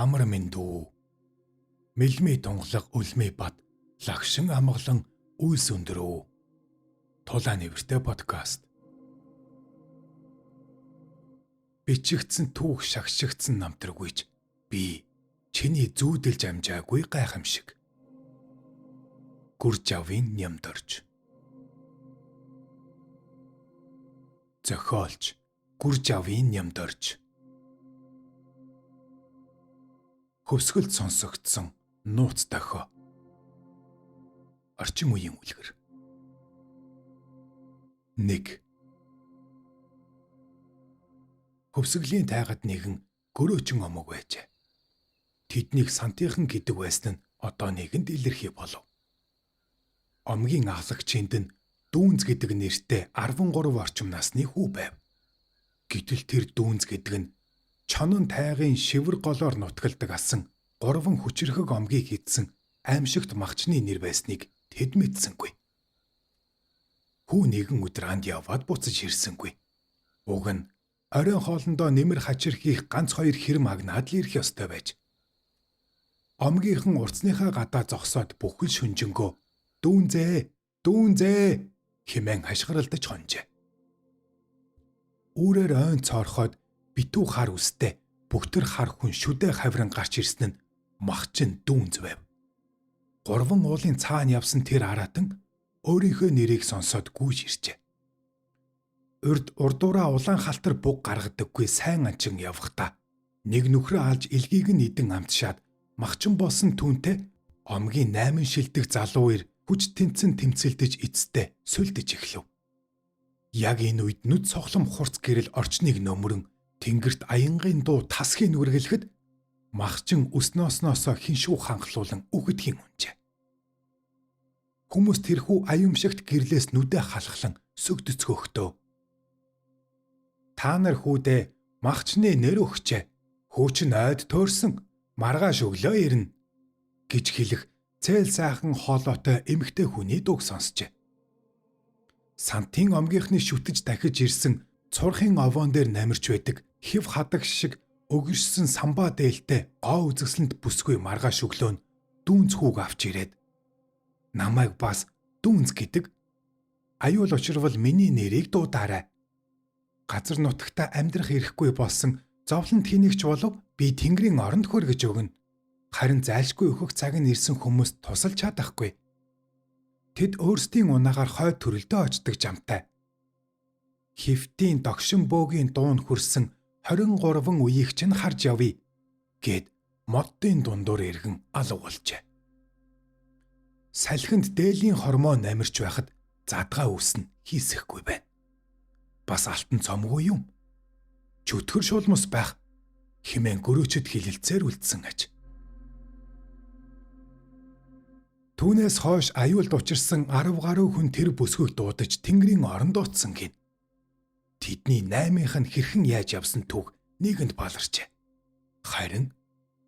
Амар минь дүү. Мэлми тунгалаг үлми бат лагшин амгалан үйлс өндөрөө. Тулаа нэвэртэй подкаст. Бичигдсэн түүх шагшигдсан намтрагүйч би чиний зүүдэлж амжаагүй гайхамшиг. Гүржавын нямдорж. Зохиолч Гүржавын нямдорж. Хөвсгөлд сонсогдсон нууц дохио. Орчин үеийн үлгэр. 1. Хөвсгөлийн тайгад нэгэн гөрөөчин омог байжээ. Тэднийг сантихан гэдэг байсан нь одоо нэгэнд илэрхий болов. Омгийн ахлагчинд нь Дүүнз гэдэг нэртэй 13 орчим насны хүү байв. Гэтэл тэр Дүүнз гэдэг нь чонон тайгын шивэр голоор нутгалдаг асан 3 хүчрхэг омгийг хийдсэн аимшигт махчны нэр байсныг тэд мэдсэнгүй. Хүү нэгэн өдөр анд яваад буцаж ирсэнгүй. Уг нь оройн хоолндоо нэмэр хачир хийх ганц 2 хэрэм агнаад л ирэх ёстой байж. Омгийнхан урцныхаа гадаа зогсоод бүхэл шүнжэнгөө дүүнзээ хэмээн хашгиралдаж хонжээ. Үүрээр ойн цоорхоод битүү хар үстэй бүгтэр хар хүн шүдэ хавран гарч ирсэн нь махчин Дүүнз байв. 3 уулын цаана явсан тэр аратан өөрийнхөө нэрийг сонсоод гүйж иржээ. Урдуураа улаан халтар буг гаргадаггүй сайн анчин явхдаа нэг нөхрөө алж илгийг нь идэн амтшаад махчин болсон түүнтэй омгийн 8 шилдэг залуу ир хүч тэнцэн тэмцэлдэж эцтэй сүлдэж эхлэв. Яг энэ үед нүд цохлом хурц гэрэл орчныг нөмрөн тэнгэрт аянгийн дуу тасхийг нүргэлэхэд махчин өснөөснөөсөө хиншүү ханхлуулан үгэдгийн унжээ. Хүмүүс тэрхүү аюумшигт гэрлээс нүдэ халахлан сүгдэцгөөхтөө. Та нар хүүдээ махчны нэр өгчээ. Хөөч нь ойд төөрсөн маргааш өглөө ирнэ гэж хэлэх цээл сайхан хоолойтой эмэгтэй хүний дууг сонсчээ. Сантын омгийнхны шүтэж дахиж ирсэн цурхын овоон дээр намирч байдаг хэв хадаг шиг өгөршсөн самбаа дээлтэй гоо үзэсгэлэнт бүсгүй маргааш өглөө нь Дүүнз хүүг авч ирээд намайг бас Дүүнз гэдэг аюул учирвал миний нэрийг дуудаарай. Газар нутагта амьдрах ирэхгүй болсон зовлонт хийнэгч болов би Тэнгэрийн оронд хүргэж өгнө. Харин зайлшгүй өөхөх цаг нь ирсэн хүмүүст тусалж чадахгүй. Тэд өөрсдийн унаагаар хойд төрөлдөө очдог жамтай. Хифтийн догшин бөөгийн дуун хүрсэн 23 үеийг чинь харж явъя гэд моддын дундуур иргэн алгуулжээ. Салхинд дээлийн хормоо намирч байхад задгаа үснэ хийсэхгүй байна. Бас алтан цомгүй юм. Чөтгөр шулмус байх хэмээн гөрөөчөд хилэлцээр үлдсэн аж. Түүнээс хойш аюулд учирсан 10 гаруй хүн тэр бүсгүйг дуудаж Тэнгэрийн оронд утсан гин. Тэдний 8-ынх нь хэрхэн яаж явсан түүх нэгэнд баларчээ. Харин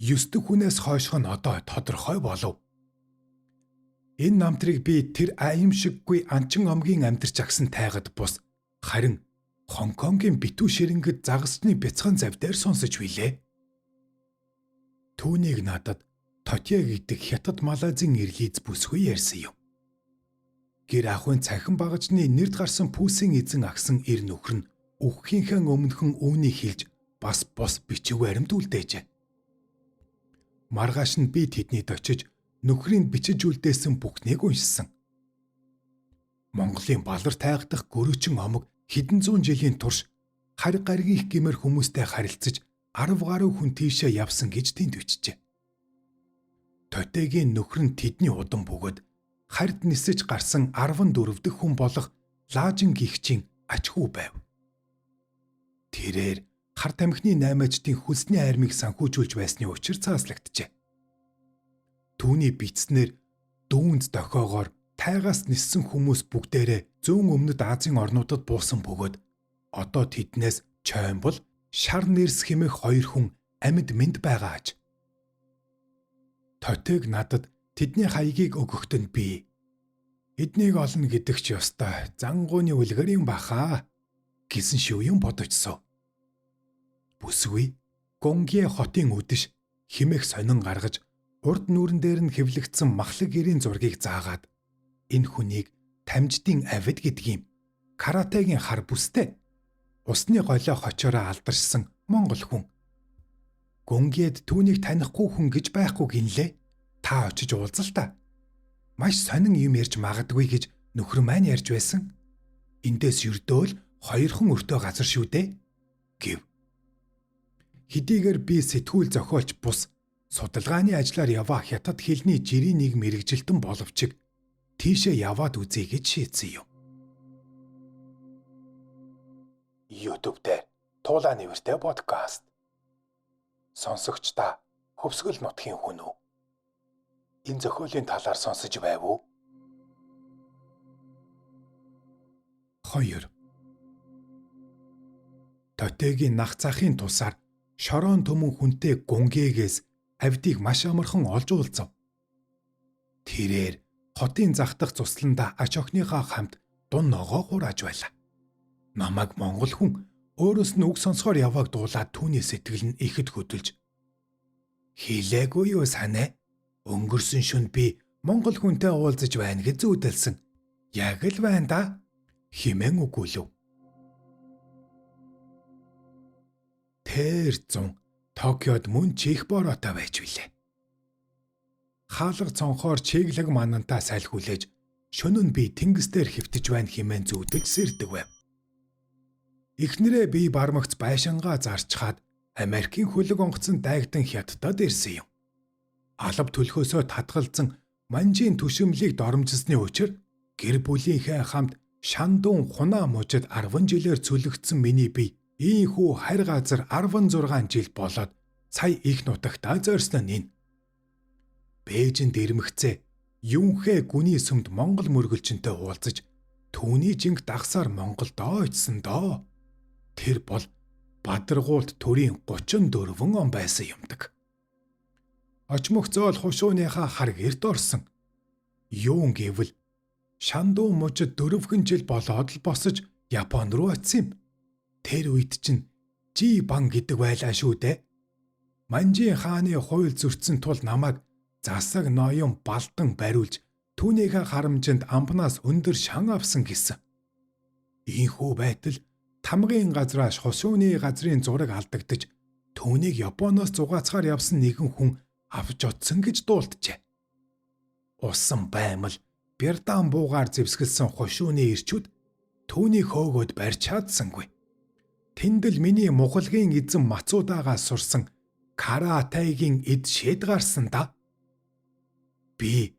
9 дэх хүнээс хойшх нь одоо тодорхой болов. Энэ намтрыг би тэр аимшиггүй анчин омгийн амьдарч агсан тайгад бус харин Хонконгийн битүү ширэнгэд загасчны бяцхан завдаар сонсож билээ. Түүнийг надад Тотья гэдэг хятад Малайзын ирлийз бүсгүй ярьсан юм. Гэр ахуйн цахин багажны нэрд гарсан пүүсийн эзэн агсан ир нөхөр нь өгөхийнхээ өмнөхөн үүнийг хэлж бас бос бичиг баримт үлдээжээ. Маргааш нь би тэднийд очиж нөхрийн бичиж үлдээсэн бүхнийг уншсан. Монголын балар тайгдах гөрөөчин омог хэдэн зуун жилийн турш хариг гаригийнх гэмээр хүмүүстэй харилцаж 10 гаруй хүн тийшээ явсан гэж тэнд бичжээ. Тотегийн нөхөр нь тэдний удам бөгөөд хард нисэж гарсан 14 дэх хүн болох Лаажин гихчийн ач хүү байв. Тэрээр харт амхны 8-ачдын хөлсний армийг санхүүжүүлж байсны учир цааслагджээ. Түүний бичснээр Дүүнз дохиогоор тайгаас ниссэн хүмүүс бүгдээрээ зүүн өмнөд Азийн орнуудад буусан бөгөөд одоо тэднээс Чоймбол, Шар нэрс хэмээх 2 хүн амьд мэнд байгаа аж. Тотег надад тэдний хаягийг өгөхт нь би эднийг олно гэдэг ч ёстой зангууны үлгэрийн бахаа гэсэн шивэн бодожсоо. Бүсгүй Гонгийн хотын үдэш химэх сонин гаргаж урд нүүрэн дээр нь хэвлэгдсэн махлаг гэрийн зургийг заагаад энэ хүнийг тамждын авид гэдэг юм. Каратегийн хар бүстэй. Усны голио хочоороо алдаршсан монгол хүн. Гүнгээд түүнийг танихгүй хүн гэж байхгүй гинлээ. Та очиж уулзал та. Маш сонин юм ярьж магадгүй гэж нөхөр маань ярьж байсан. Эндээс ердөөл 2 хүн өртөө газар шүү дээ гэв. Хэдийгээр би сэтгүүл зохиолч бус судалгааны ажлаар яваа хятад хэлний жирийн нэг мэрэгжилтэн боловч тийшээ яваад үзье гэж шийдсэн юм. YouTube дээр Туулаа нэвэртэй подкаст. Сонсогч та Хөвсгөл нутгийн хүн үү? Энэ зохиолын талаар сонсож байв уу? 2. Төтэйгийн нах захын тусаар шорон төмөн хүнтэй гүнгээгээс авдийг маш амархан олж уулзав. Тэрээр хотын зах дах цусланда ач охиныхоо хамт дун ногоо хурааж байлаа. Намайг монгол хүн өөрөөс нь үг сонсохоор явааг дуулаад түүний сэтгэл нь ихэд хөдөлж "Хийлээгүй юу санаа? Өнгөрсөн шөнд би монгол хүнтэй уулзаж байна гэж зүүдэлсэн. Яг л байна да" хэмээн өгүүлв. Тэр 100 Токиод мөн чих бороотой байж билээ. Хаалга цонхоор чиглэг манантаа сальхүүлээж шөнө нь би тэнгис дээр хэвтэж байна хэмээн зүүдэж сэрдэг байв. Эхнэрээ би бармагц байшингаа зарчхаад Америкийн хөлөг онгоцон дайгдан хятадд ирсэн юм. Алав төлхөөсөө татгалзан манжийн түшимлийг доромжилсны учир гэр бүлийнхээ хамт шандуун хунаа мужид 10 жилээр цөлөгдсөн миний бие ийхүү харь газар 16 жил болоод сая их нутагтаа зорьсон нь энэ. Бээжинд ирмэгцээ юунхээ гүний сүмд Монгол мөргөлчөнтэй уулзаж түүний жинг дагсаар Монголдоо очсон доо. Тэр бол Бадаргуулт төрийн 34 он байсан юмдаг. Очмох зоол хушууныхаа хар гэрт орсон. Юун гэвэл шандуун мужид 4 жил болоод л босож Японд руу очсон юм. Тэр үед чинь Жи бан гэдэг байлаа шүү дээ. Манжийн хааны хууль зөрчсөн тул намайг засаг ноён балдан бариулж түүнийхээ харамжинд амбнаас өндөр шан авсан гэсэн. Ийхүү байтал тамгын газраас хосууны газрын зураг алдагдаж түүнийг Японоос зугаацгаар явсан нэгэн хүн авч утсан гэж дуулджээ. Усан баймал Бярдан буугаар зэвсгэлсэн хошууны ирчүүд түүнийг хөөгөөд барьж чадсангүй. Тэндэл миний мухалгийн эзэн мацуудаагаас сурсан каратегийн эд шэд гарсан да. Би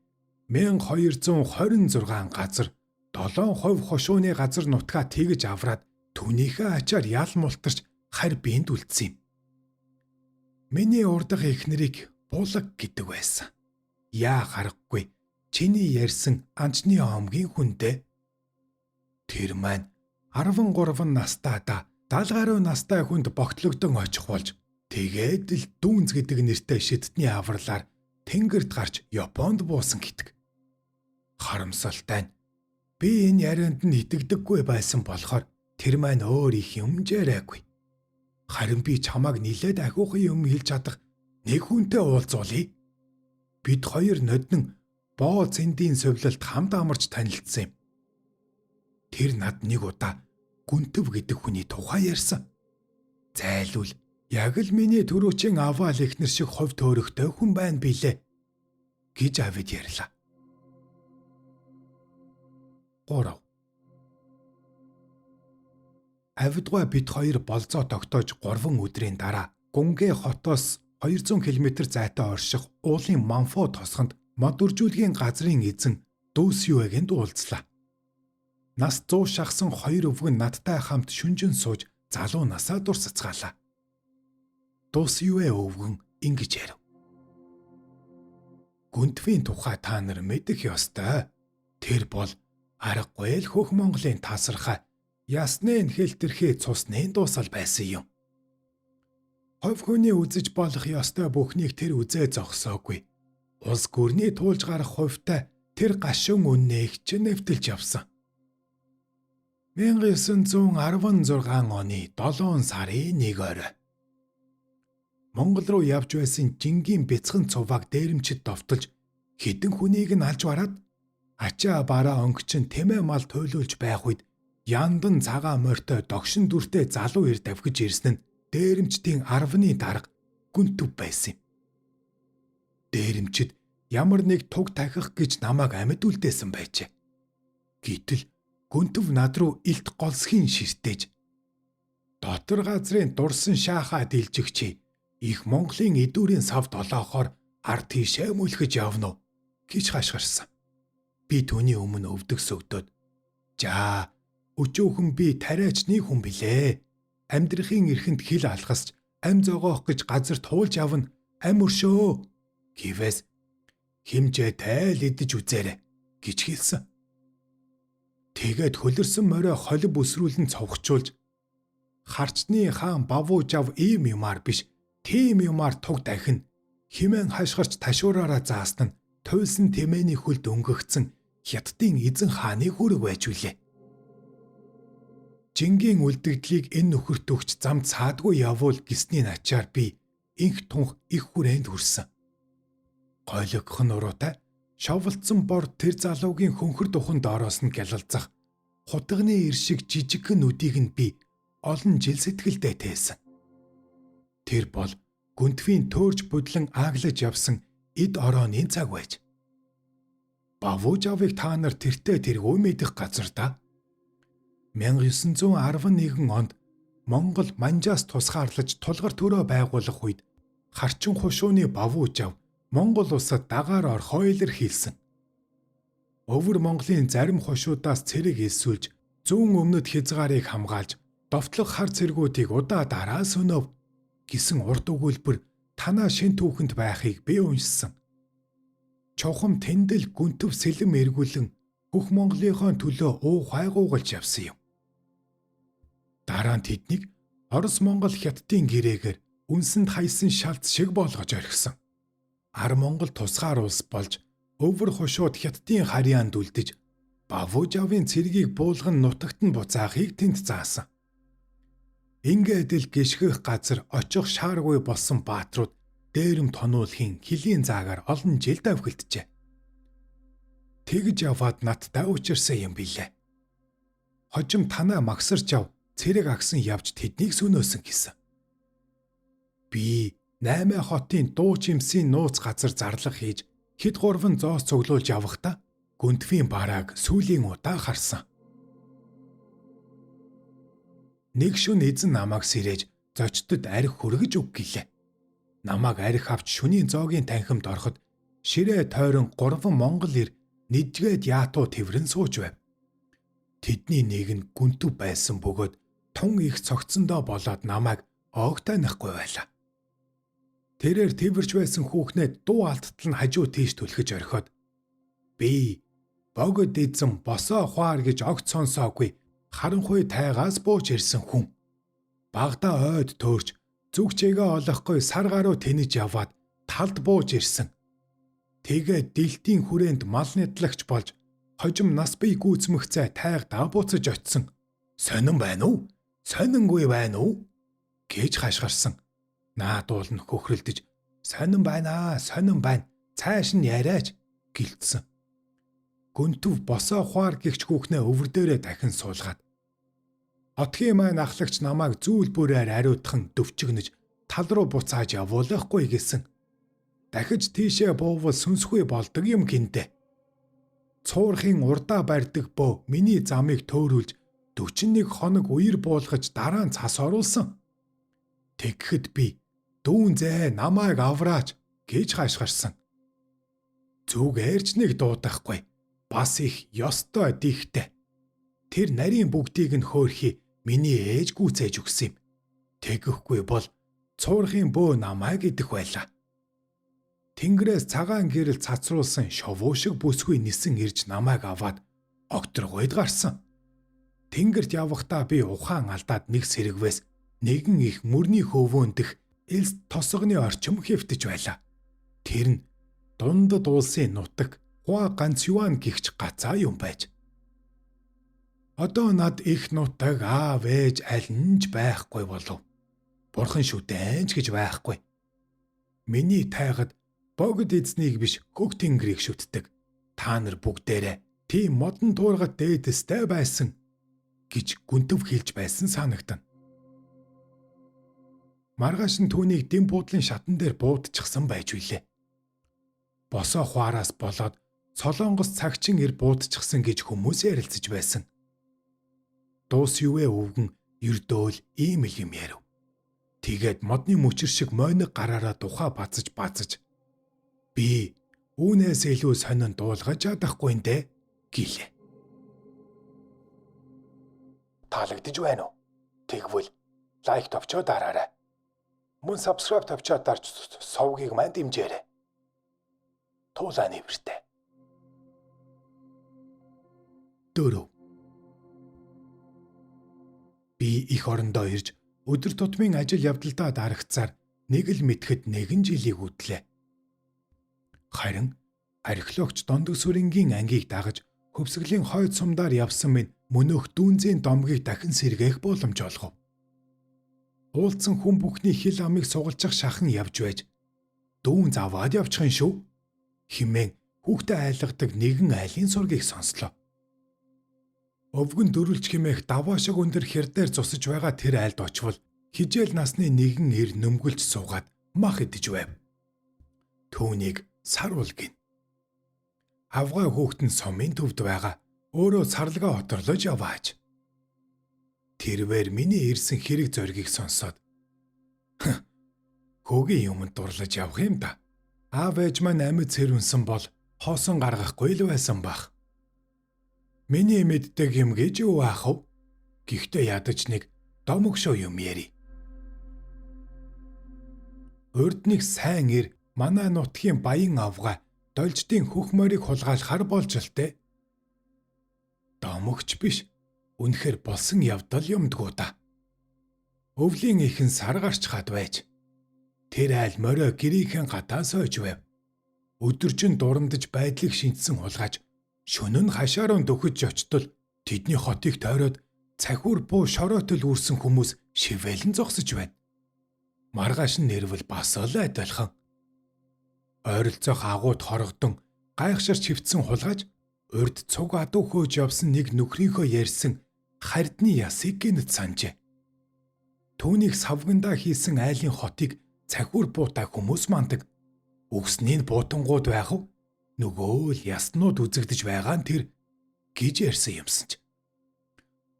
1226 газар 7% хошууны газар нутгаа тэгж авраад түүнийхээ ачаар ял мултарч харь биенд үлдсэн юм. Миний урдах эхнэрийг булаг гэдэг байсан. Яа харахгүй чиний ярьсан анчны омгийн хүнтэй. Тэр маань 13 настай да 70 гаруй настай хүнд богтлогдсон очих болж тэгээд л дүүнз гэдэг нэртэй шидтний авралаар тэнгэрт гарч Японд буусан гэдэг. Харамсалтай нь би энэ ярианд нь итгэдэггүй байсан болохоор тэр маань өөр их юм жараагүй. Харин би чамааг нилээд ахиухан юм хэлж чадах нэг хүнтэй уулзуулъя. Бид хоёр ноднон боо цэндийн совлолт хамт амарч танилцсан юм. Тэр над нэг удаа Гүнтэв гэдэг хүний тухай ярьсан. Зайлвал яг л миний түрүүчийн аваал ихнэр шиг хов төөрөхтэй хүн байна билээ гэж авид ярьлаа. 3. Авидгой бид хоёр болзоо тогтоож 3 өдрийн дараа Гүнгэ хотоос 200 км зайтай орших уулын Манфо тосгонд мод үржүүлгийн газрын эзэн Дүүсюэгэнд уулзлаа. Нас 100 шахсан 2 өвгөн надтай хамт шүнжин сууж залуу насаа дурсацгаалаа. Дүүсюэ өвгөн ингэж ярив. Гүнтвийн тухай та нар мэдэх ёстой. Тэр бол аргагүй л хөх Монголын тасархай ясны хэлтэрхий цусны дуусал байсан юм. Хов хүний үзэж болох ёстой бүхнийг тэр үзээ зогсоогүй. Улс гүрний туулж гарах хувьтай тэр гашуун үнээх ч нэвтэлж явсан. 1916 оны 7 сарын 1 орой. Монгол руу явж байсан Жингийн бяцхан цуваг дээрэмчид довтолж хэдэн хүнийг нь алж бараад ачаа бараа өнгөчин тэмээ мал туйлуулж байх үед яндан цагаан морьтой догшин дүртэй залуу ир давхиж ирсэн нь дээрэмчдийн 10-ны дарга Гүнтүв байсан юм. Дээрэмчид ямар нэг туг тахих гэж намайг амьд үлдээсэн байжээ. Гэтэл Гүнтүв над руу илт голсхийн ширтээж дотор газрын дурсан шаахаа дилжигчи их Монголын эдүүрийн сав долоохоор ард тийшээ мүлхэж явна уу гэж хашгирсан. Би түүний өмнө өвдөг сөгдөөд "За, өчөөхөн би тариачны хүн билээ. Амьдрахын эрхэнд хил алхасч ам зогоох гэж газар туулж явна. Ам өршөө" гэвээс "Химжээ тайл идэж үзээрэй" гэж хэлсэн. Тэгээд хөлөрсөн морио холб өсрүүлэн цовхчулж "Харчны хаан Бавуужав ийм юмар биш, тийм юмар туг дахин" химэн хашгирч ташуураараа заасан нь туйлсан тэмээний хөлд өнгөгцөн Хятадын эзэн хааны хүрэг байж үлээ. Жингийн үлдэгдлийг энэ нөхөрт өгч замд саадгүй явуул гэсний начаар би инх тунх их хүрээнд хүрсэн. Гойлогох нь уруутай шовлцсон бор тэр залуугийн хөнхөр духан доороос нь гялалзах хутганы ир шиг жижигхэн нүдийг нь би олон жил сэтгэлдээ тээсэн. Тэр бол Гүнтвийн төөрж будлан ааглаж явсан эд орооны цаг байж. Бавуужавыг та нар тэртээ тэргүй мэдэх газар да. 1911 онд Монгол Манжаас тусгаарлаж тулгар төрөө байгуулах үед харчин хушууны Бавуужав Монгол улсад дагаар орхоо илэрхийлсэн. Өвөр Монголын зарим хушуудаас цэрэг элсүүлж зүүн өмнөд хязгаарыг хамгаалж довтлох хар цэргүүдийг удаа дараа сөнөв гэсэн урд өгүүлбэр танаа шин түүхэнд байхыг би уншсан. Чухам тэндэл Гүнтүв сэлэм эргүүлэн бүх Монголынхон төлөө уу хайгуугалж явсан юм. Дараа нь тэднийг Орос Монгол Хятадын гэрээгээр үнсэнд хайсан шалц шиг болгож орхисон. Ар Монгол тусгаар улс болж өвөр хушууд Хятадын харьяанд үлдэж Бавуужавын цэргийг буулган нутагт нь буцаахыг тэнд заасан. Ингээд л гიშгэх газар очих шааргүй болсон бааtruуд дээрэм тонуулахын хилийн заагаар олон жил давхилджээ. Тэгж яваад надтай учирсан юм билээ. Хожим танаа магсарч ав, цэрэг агсан явж тэднийг сүнөөсөн гэсэн. Би 8 хотын дуу чимсийн нууц газар зарлах хийж хэд гурван зоос цуглуулж явахдаа Гүнтвийн барааг сүүлийн удаа харсан. Нэг шөнө эзэн намайг сэрээж зочдод арх хүргэж өг гэлээ. Намайг арх авч шөнийн зоогийн танхимд ороход ширээ тойрон 3 монгол ир нэжгээд яатуу тэврэн сууж байв. Тэдний нэг нь Гүнтүв байсан бөгөөд тун их цогцсондоо болоод намайг оогтайнахгүй байлаа. Тэрээр тэвэрч байсан хүүхнээ дуу алттал нь хажуу тийш түлхэж орхиод би богод эзэн босоо хуаар гэж огт сонсоогүй харанхуй тайгаас бууж ирсэн хүн. Багада ойд төөрч зүгчээгээ олохгүй сар гаруй тэнэж яваад талд бууж ирсэн. Тэгээд дэлтийн хүрээнд мал нэдлагч болж хожим нас бие гүйцмэгцээ тайгдаа буцаж очсон. Сонин байна уу? Сонингүй байна уу? гэж хашгирсан. Наадуул нь хөхрөлдөж сонин байна, сонин байна. Цааш нь яриач гэлтсэн. Гүнтүв босоо хуаар гихч хүүхнээ өвөр дээрээ дахин суулгаад отгийн маань ахлагч намайг зүүл бүрээр ариутхан дөвчгнөж тал руу буцааж явуулахгүй гэсэн. Дахиж тийшээ буувал сүнсгүй болдог юм гинтэ. Цуурхын урдаа барьдаг бөө миний замыг төөрүүлж 41 хоног үер буулгаж дараа нь цас оруулсан. Тэгэхэд би дүүн зээ намайг авраач гэж хашгирсан. Зүгээрч нэг дуудахгүй. Бас их ёстой дихтэй. Тэр нарийн бүгдийг нь хөөрхий миний ээж гүйцээж өгсөн юм. Тэгэхгүй бол цуурхын бөө намайг идэх байлаа. Тэнгэрээс цагаан гэрэл цацруулсан шовуу шиг бүсгүй нисэн ирж намайг аваад огторгойд гарсан. Тэнгэрт явахдаа би ухаан алдаад нэг сэрэгвээс нэгэн их мөрний хөвөөндөх элс тосгоны орчим хэвтэж байлаа. Тэр нь дундад улсын нутаг Хуа ганц юан гихч гацаа юм байж. Одоо над их нутаг аав ээж аль нь ч байхгүй болов. Бурхан шүтэнч гэж байхгүй. Миний тайгад богд эзнийг биш хөг тэнгэрийг шүтдэг. Та нар бүгдээрээ тийм модон туургад дээдэстэй байсан гэж гүнтэв хэлж байсан санагдана. Маргааш нь түүнийг дэм буудлын шатан дээр буудчихсан байж билээ. Босоо хуараас болоод Солонгос цагчин ир буудчихсан гэж хүмүүс ярилцаж байсан. Дуус юуэ өвгөн ердөөл ийм л юм ярив. Тэгээд модны мөчөр шиг мойног гараараа тухай бацаж би үүнээс илүү сонин дуулгаж чадахгүй нэ гэлээ. Таалагдж байна уу? Тэгвэл лайк товчоо дараарай. Мөн subscribe товчоо дарж совгийг маань дэмжээрэй. Туулаа нэвэртэй. 4. Би их орондоо ирж өдөр тутмын ажил явдалдаа дарагцаар нэг л мэдхэд нэгэн жилийг үтлээ. Харин археологч Дондог сүрэнгийн ангийг дагаж хөвсгөлийн хойд сумдаар явсан минь мөнөөх дүүнзийн домгийг дахин сэргээх боломж олгов. Уулзсан хүн бүхний хил амыг сугалчих шахан явж байж дүүнз аваад явчихын шүү хэмээн хүүхдэд айлгадаг нэгэн айлын сургийг сонслоо. Өвгөн дөрвөлж хэмээх даваа шиг өндөр хэр дээр зусаж байгаа тэр айлд очвол хижээл насны нэгэн ир нөмгөлж суугаад мах идэж байв. Түүнийг сарвал гин. Авгай хүүхэд нь сумын төвд байгаа. Өөрөө сарлага оторлож яваач. Тэрвэр миний ирсэн хэрэг зоргийг сонсоод хөөгийн юмд дурлаж явах юм да. Аав ээж маань амьд сэрвэнсэн бол хоосон гаргахгүй л байсан бах. Миний мэддэг юм гэж юу аах вэ? Гэхдээ ядаж нэг домогшоо юм яри. Урд нэг сайн ир манай нутгийн баян авгай долждын хөх морийг хулгайлахар болж л тэ. Домогч биш. Үнэхээр болсон явдал юмдгүү да. Өвлийн ихэн сар гарч хад байж. Тэр айл морио гэрийнхэн гадаа сойж байв. Өдөржин дурамдаж байдлыг шинжсэн хулгайч шөнө нь хашаараа дөхөж очтол тэдний хотыг тойроод цахиур буу шороотол үрсэн хүмүүс шивэлэн зогсож байна. Маргааш нь нэрвэл бас л адилхан. Ойролцоох агууд хоргодон гайхширч хөвцсөн хулгайч урд цуг адуу хөөж явсан нэг нөхрийнхөө ярьсан хардны ясыг гинэт санджээ. Түүнийг савгандаа хийсэн айлын хотыг цахиур буутай хүмүүс мандаг. Үгсний буутангууд байх уу? Нөгөө л яснууд үзэгдэж байгаа нь тэр гэж ярьсан юмсан ч.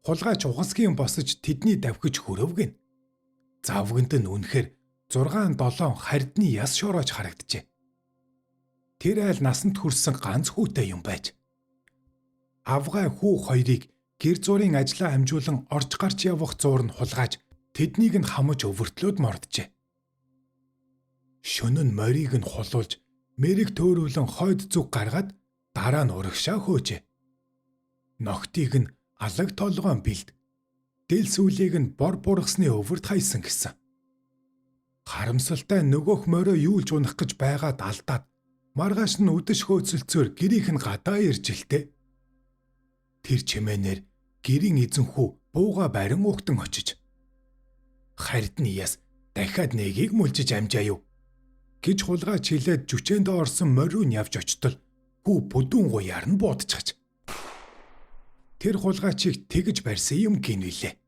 Хулгайч угасгийн босож тэдний давхиж хөрөвгэн. Завганд нь үнэхээр 6-7 хардны яс шороож харагджээ. Тэр айл насанд хүрсэн ганц хүүтэй юм байж. Авгай хүү хоёрыг гэр зуурын ажлаа амжуулан орж гарч явах зуур нь хулгайч тэднийг нь хамж өвөртлөөд морджээ. Шөнө нь морийг нь хулуулж мэрэг төөрүүлэн хойд зүг гаргаад дараа нь урагшаа хөөжээ. Ногтыг нь алаг толгоон бэлд. Дэл сүлийг нь бор бургасны өвөрт хайсан гэсэн. Харамсалтай нөгөөх морио юулж унах гэж байгаад алдаад маргааш нь үдэш хөөцөлцөөр гэрийнх нь гадаа ирж илтээ. Тэр чимээнээр гэрийн эзэнхүү бууга барин угтан очиж хардны яс дахиад нэгийг мүлжиж амжаа юу гэж хулгайч хэлээд жүчээнд орсон мориун явж очтол хүү бүдүүн гуяар нь буудчихж. Тэр хулгайчийг тэгж барьсан юм гинвэлээ.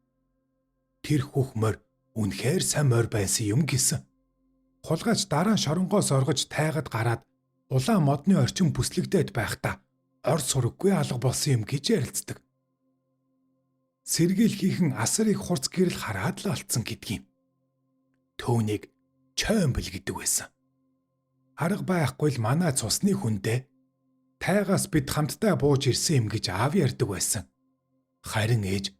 Тэр хөх морь үнэхээр сайн морь байсан юм гэсэн. Хулгайч дараа нь шоронгоос оргож тайгад гараад улаан модны орчин бүслэгдээд байхдаа ор сураггүй алга болсон юм гэж ярилцдаг. Сэргийл хийхэн асар их хурц гэрэл хараад л алдсан гэдгийг. Төвнийг чоймбл гэдэг байсан. Арга байхгүй л манай цусны хүндээ тайгаас бид хамтдаа бууж ирсэн юм гэж аав ярьдаг байсан. Харин ээж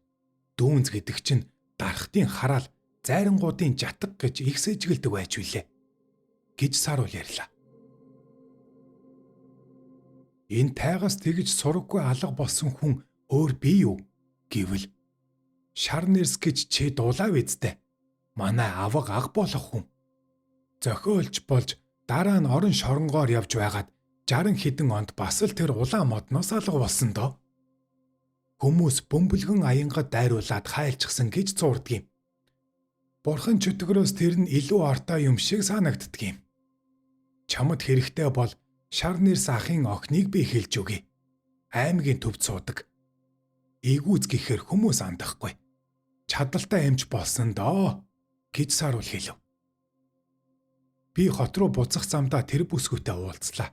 дүүнз гэдэг чинь дархтын хараал зайрангуудын жатг гэж их сэжгэлдэг байж билээ гэж саруул ярьлаа. Энэ тайгаас тэгж сураггүй алга болсон хүн өөр бий юу гэвэл шар нэрс гэж чи дуулаа үздэ. Манай авга аг болох хүн. Зохиолч болж дараа нь орон шоронгоор явж байгаад 60 хэдэн онд бас л тэр улаан модноос алга болсон доо. Хүмүүс бөмбөлгөн аянгад дайруулад хайлчсан гэж зурдаг юм. Бурхан чөтгөрөөс тэр нь илүү артай юм шиг санагддаг юм. Чамд хэрэгтэй бол шар нэрс ахын охиныг би хэлж өгье. Аймгийн төвд суудаг. Игүүз гэхээр хүмүүс андахгүй. Чадaltaй эмч болсон доо гэж сааруул хэлв. Би хот руу буцах замдаа тэр бүсгүйтэй уулзлаа.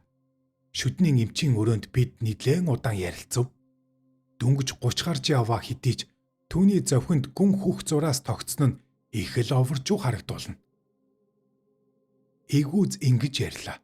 Шүдний эмчийн өрөөнд бид нэлээд удаан ярилцав. Дөнгөж 30 гарч яваа хэдий ч түүний зовхинд гүн хүүх зураас тогтсон нь их л оворжуу харагдуулна. Игүүз ингэж ярьлаа.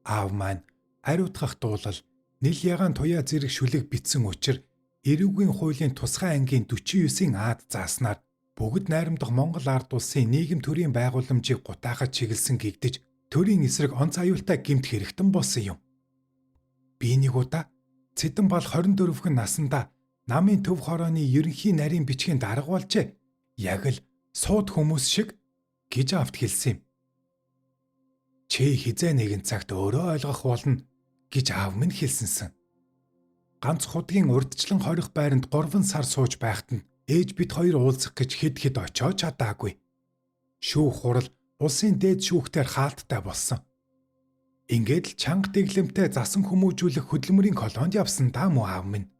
Аав маань ариутгах дуулал Нил ягаан туяа зэрэг шүлэг битсэн учир эрүүгийн хуулийн тусгай ангийн 49-ийн аад зааснаар бүгд найрамдах Монгол ард улсын нийгэм төрийн байгууламжийг гутаахад чиглэсэн гэгдэж төрийн эсрэг онц аюултай гэмт хэрэгтэн болсон юм. Би нэг удаа Цэдэн бал 24 наснда намын төв хорооны ерөнхий нарийн бичгийн дарга болжээ. Яг л сууд хүмүүс шиг гэж авт хэлсэн юм. Чи хизээ нэгэн цагт өөрөө ойлгох болно гэж аав минь хэлсэнсэн. Ганц худгийн урдчлан хорих байранд 3 сар сууж байхад нь ээж бид хоёр уулзах гэж хэд очиж чадаагүй. Шүүх хурал улсын дээд шүүхтээр хаалттай болсон. Ингээд л чанга дэглэмтэй засан хүмүүжүүлэх хөдөлмөрийн колонд явсан та мөн аав минь.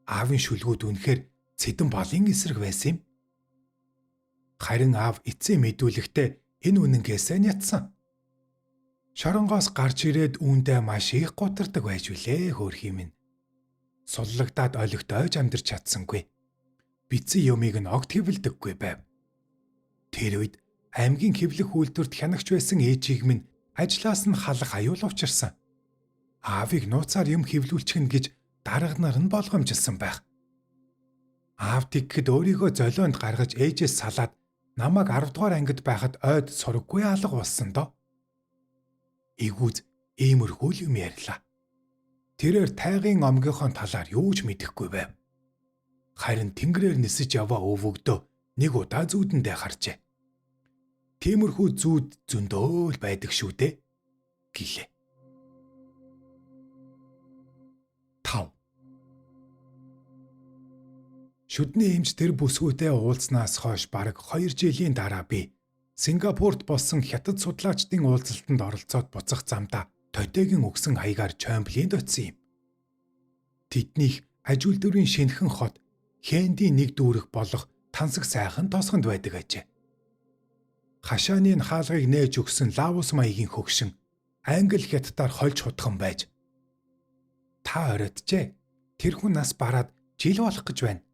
Аавын шүлгүүд үнэхээр Цэдэн балын эсрэг байсан юм. Харин аав эцсийн мэдүүлэхдээ энэ үнэнгээсээ нятсан. Шоронгоос гарч ирээд үүндээ маш их гутардаг байж үлээ хөөрхий минь. Суллагдаад олигтойж амьдарч чадсангүй. Бицэн юмыг нь огт хэвлдэггүй байв. Тэр үед аймгийн хэвлэх үйлдвэрт хянагч байсан ээжийг минь ажлаас нь халах аюул учирсан. Аавыг нууцаар юм хэвлүүлчихнэ гэж дарга нар нь болгоомжилсан байх. Аав тэгхэд өөрийгөө золионд гаргаж ээжээс салаад намайг 10 дугаар ангид байхад ойд сургаггүй алга болсон доо. Игүүз иймэрхүү л юм ярьлаа. Тэрээр тайгын омгийнхоо талаар юу ч мэдэхгүй байв. Харин тэнгэрээр нисэж яваа өвөгдөө нэг удаа зүүдэндээ харжээ. Тиймэрхүү зүүд зөндөө л байдаг шүү дээ гэлээ. 5. Шүдний эмч тэр бүсгүйтэй уулзнаас хойш бараг 2 жилийн дараа би Сингапурт болсон хятад судлаачдын уулзалтанд оролцоод буцах замдаа Тотегийн өгсөн хаягаар Чомблинд очив юм. Тэднийх аж үйлдвэрийн шинэхэн хот Хэндийн нэг дүүрэг болох Тансаг сайхан тосгонд байдаг ажээ. Хашааны хаалгыг нээж өгсөн Лаос маягийн хөгшин англи хятадаар хольж хутхан байж. Та оройтжээ. Тэр хүн нас бараад жил болох гэж байна.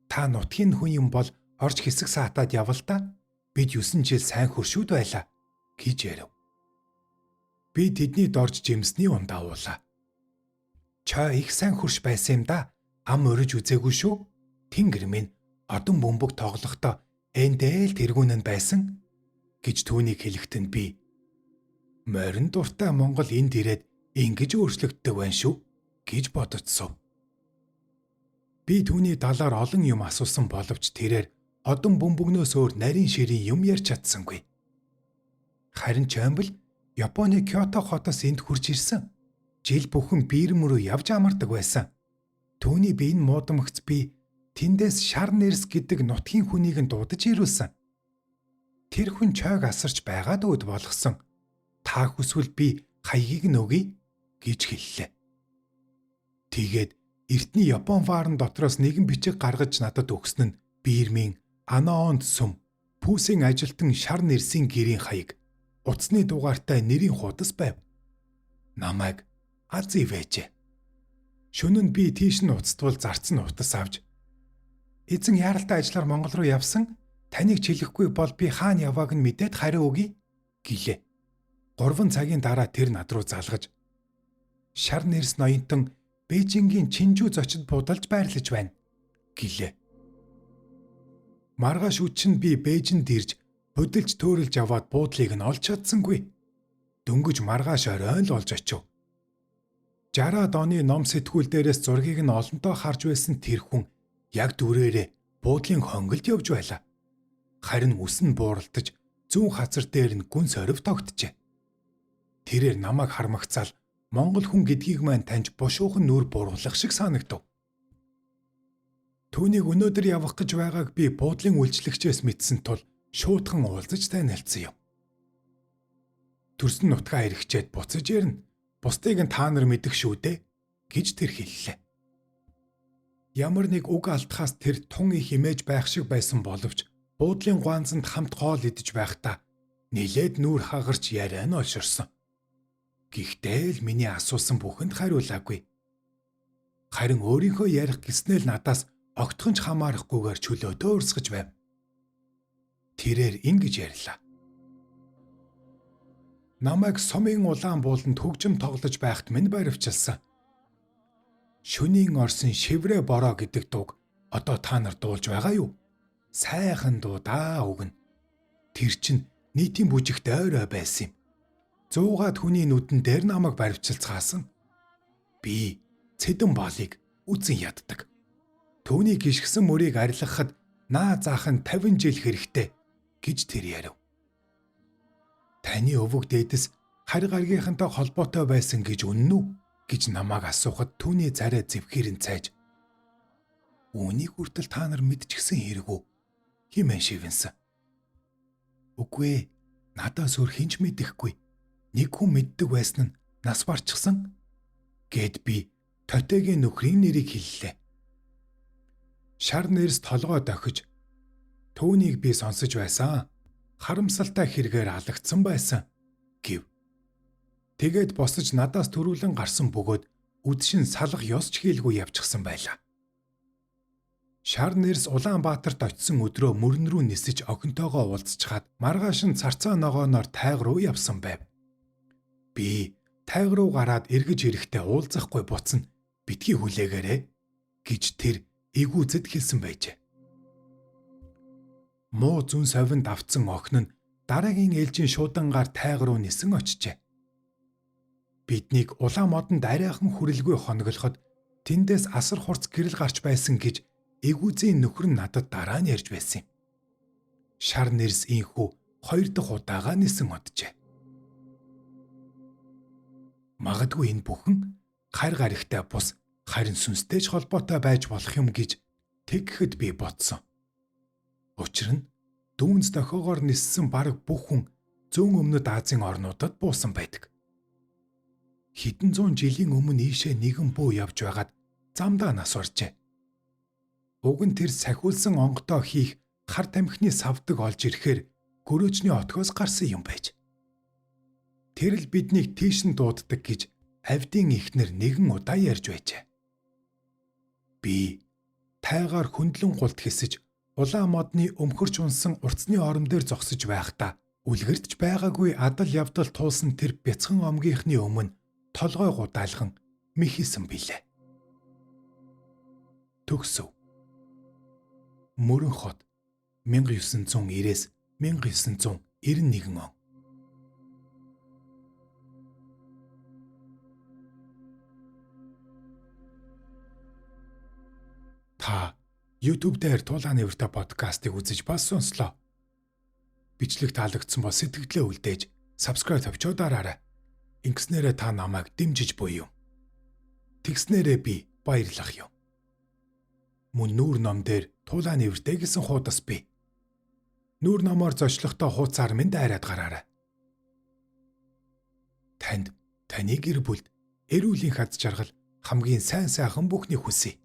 Та нутгийн хүн юм бол орж хэсэг саатаад явал та. Бид 9 жил сайн хөршүүд байлаа гэж ярив. Би тэдний дорж жимсний ундаа уулаа. Чаа их сайн хөрш байсан юм да. Ам өрөж үзээгүй шүү. Тэнгэр минь одон бөмбөг тоглохдоо эндэл тэргүүн нь байсан гэж түүнийг хэлэхдээ би морин дуртай Монгол энд ирээд ингэж өөрчлөгддөг байна шүү гэж бодоцсов. Би түүний талаар олон юм асуусан боловч тэрээр одон бөмбөгнөөс өөр нарийн ширийн юм ярьж чадсангүй. Харин Чомбл Японы Кёто хотоос энд хурж ирсэн. Жил бүхэн биерм рүү явж амардаг байсан. Түүний биеийн муудамгц би тэндээс шар нэрс гэдэг нутгийн хүнийг нь дуудаж ирүүлсэн. Тэр хүн чойг асарч байгаад өөд болгосон. Та хүсвэл би хаягийг нь өгье гэж хэллээ. Тэгээд эртний Япон ваарн дотроос нэгэн бичиг гаргаж надад өгсөн нь биермийн Анаонд сүм Пүсийн ажилтан шар нэрсийн гэрийн хаяг утасны дугаартай нэрийн хуудас байв. Намайг аз ивэж. Шөнө нь би тийш нь уцтвал зарцсан утас авч эзэн яаралтай ажиллаар Монгол руу явсан. Таныг чилэхгүй бол би хаана явааг нь мэдээд хариу өгье гэлээ. 3 цагийн дараа тэр над руу залгаж шар нэрс ноёнтон Бээжингийн Чинжүү зочид буудалж байрлаж байна гэлээ. Маргааш үчин би Бээжинд ирж хөдөлж төөрөлж аваад буудлыг нь олж чадсангүй. Дөнгөж маргааш оройн л олж очив. 60-аад оны ном сэтгүүл дээрээс зургийг нь олонтоо харж байсан тэр хүн яг дүрээрээ буудлын хонголд явж байлаа. Харин үс нь бууралтаж зүүн хазар дээр нь гүн сорив тогтжээ. Тэрээр намайг хармагцаал Монгол хүн гэдгийг маань таньж бушуухан нүур буруулах шиг санагдав. Түүнийг өнөөдөр явах гэж байгааг би буудлын үйлчлэгчээс мэдсэн тул шуудхан уулзаж танилцсан юм. төрсөн нутгаа эргчээд буцаж ирнэ. Бусдыг нь та нар мэдэх шүү дээ гэж тэр хэллээ. Ямар нэг үг алдахаас тэр тун их имэж байх шиг байсан боловч буудлын гуанзанд хамт хоол идэж байхдаа нилээд нүүр хагарч яриа нь олширсон. Гэхдээ л миний асуусан бүхэнд хариулаагүй. Харин өөрийнхөө ярих гэснээр надаас огтхон ч хамаарахгүйгээр чөлөөдөө урсгаж байв. Тэрээр ингэж ярьлаа. Намайг сумын улаан бууланд хөгжим тоглож байхад минь баривчилсан. Шөнийн орсон шиврэ бороо гэдэг дууг одоо та нар дуулж байгаа юу? Сайхан дуу даа өгнө. Тэр чинь нийтийн бүжигт ойроо байсан юм. 100-аад хүний нүдэн дээр намайг баривчилцгаасан. Би цэдэн боолыг үзэн яддаг. Түүний гიშгсэн мөрийг арилгахад наа заах нь 50 жил хэрэгтэй гэж тэр ярив. Таны өвөг дээдэс харь гаргийнхантай холбоотой байсан гэж үнэн үү гэж намайг асуухад түүний царай зэвхэрэн цайж үүнийг хүртэл та нар мэдчихсэн хэрэггүй хэмээн шивэнсэн. Үгүй надаас өөр хинч мэдэхгүй. Нэг хүн мэддэг байсан нь нас барчихсан гэд би Тотегийн нөхрийн нэрийг хэллээ. Шар нэрс толгой дохиж түүнийг би сонсож байсан. Харамсалтай хэрэгээр алагдсан байсан гэв. Тэгээд босож надаас төрүүлэн гарсан бөгөөд үдшин салах ёсч хийлгүй явчихсан байлаа. Шар нэрс Улаанбаатарт очисон өдрөө мөрөн рүү нисэж охинтойгоо уулзчихад маргааш нь царцаа ногооноор тайг руу явсан байв. Би тайг руу гараад эргэж ирэхдээ уулзахгүй буцна битгий хүлээгээрэй гэж тэр эгүүзэд хэлсэн байжээ. Муу зүн совинд авцсан охин нь дараагийн ээлжийн шуудангаар тайг руу нисэн очижээ. Биднийг улаан модонд арайхан хүрэлгүй хоноглоход тэндээс асар хурц гэрэл гарч байсан гэж эгүүзийн нөхөр нь надад дараа нь ярьж байсан юм. Шар нэрс инхүү 2 дахь удаага нисэн оджээ. Магадгүй энэ бүхэн харь гаригтай бус харин сүнстэй ч холбоотой байж болох юм гэж тэгэхэд би бодсон. Учир нь дүүнс дохоогоор ниссэн бараг бүх хүн зүүн өмнөд Азийн орнуудад буусан байдаг. Хэдэн зуун жилийн өмнө ийшээ нэгэн бүү явж байгаад замдаа нас оржээ. Уг нь тэр сахиулсан онгодоо хийх хар тамхины савдаг олж ирэхээр гөрөөчний отгоос гарсан юм байж. Тэр л биднийг тийш нь дууддаг гэж авдын ихнэр нэгэн удаа ярьж байжээ. Би тайгаар хөндлөн гулт хэсэж улаан модны өмхөрч унсан уртсны орон дээр зогсож байхдаа үлгэрдэж байгаагүй адал явдал туулсан тэр бяцхан омгийнхны өмнө толгой гудаалхан мэхийсэн билээ. Төгсөв. Мөрөн хот 1990-ээс 1991 он. Та YouTube дээр Тулаан нэвртэй подкастыг үзэж бас сонслоо. Бичлэг таалагдсан бол сэтгэлдээ үлдээж subscribe тавьчуудаарай. Ингэснээрээ та намайг дэмжиж буй юм. Тэгснээрээ би баярлах юм. Мөн нүүр ном дээр Тулаан нэвртэй гэсэн хуудас бий. Нүүр номоор зочлохдоо хуудасаар минь дайраад гараарай. Танд таны гэр бүлд эрүүлийн хад жаргал хамгийн сайн сайхан бүхнийг хүсье.